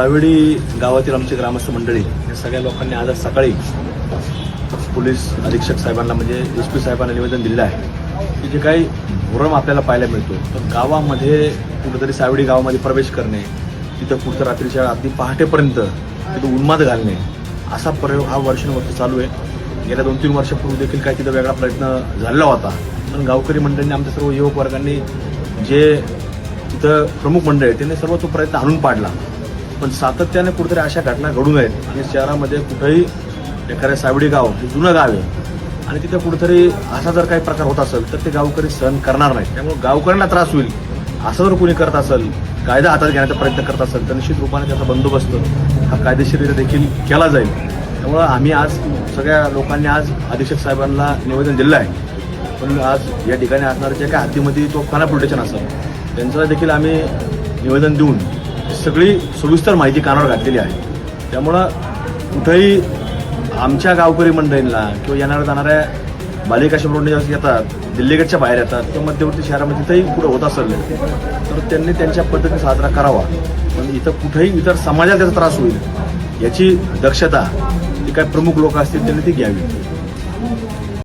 सावेडी गावातील आमची ग्रामस्थ मंडळी या सगळ्या लोकांनी आज सकाळी पोलीस अधीक्षक साहेबांना म्हणजे SP साहेबांना निवेदन दिलं आहे की जे काही भ्रम आपल्याला पाहायला मिळतो तर गावामध्ये कुठेतरी सावेडी गावामध्ये प्रवेश करणे, तिथं कुठं रात्रीच्या अगदी पहाटेपर्यंत तिथं उन्माद घालणे असा प्रयोग हा वर्षानुवर्ष चालू आहे। गेल्या 2-3 वर्षापूर्वी देखील काही तिथं वेगळा प्रयत्न झालेला होता, पण गावकरी मंडळींनी आमच्या सर्व युवक वर्गांनी जे तिथं प्रमुख मंडळ आहे त्यांनी सर्व तो प्रयत्न आणून पाडला। पण सातत्याने कुठेतरी अशा घटना घडू नयेत आणि शहरामध्ये कुठेही एखाद्या सावडी गाव हे जुनं गाव आहे आणि तिथे कुठेतरी असा जर काही प्रकार होत असेल तर ते गावकरी सहन करणार नाहीत। त्यामुळे गावकऱ्यांना त्रास होईल असं जर कोणी करत असेल, कायदा हातात घेण्याचा प्रयत्न करत असेल तर निश्चित रूपाने त्याचा बंदोबस्त हा कायदेशीररित्या देखील केला जाईल। त्यामुळं आम्ही आज सगळ्या लोकांनी आज अधीक्षक साहेबांना निवेदन दिलं आहे, पण आज या ठिकाणी असणाऱ्या जे काही हद्दीमध्ये तो खाना पोलीस स्टेशन असेल त्यांचं देखील आम्ही निवेदन देऊन सगळी सविस्तर माहिती कानावर घातलेली आहे। त्यामुळं कुठेही आमच्या गावकरी मंडळींना किंवा येणाऱ्या जाणाऱ्या बालिकाश्रम रोडने येतात, दिल्ली गेटच्या बाहेर येतात किंवा मध्यवर्ती शहरामध्ये तिथेही पुढे होत असेल तर त्यांनी त्यांच्या पद्धतीने साजरा करावा, पण इथं कुठेही इतर समाजाला त्याचा त्रास होईल याची दक्षता जी काही प्रमुख लोक असतील त्यांनी ती घ्यावी।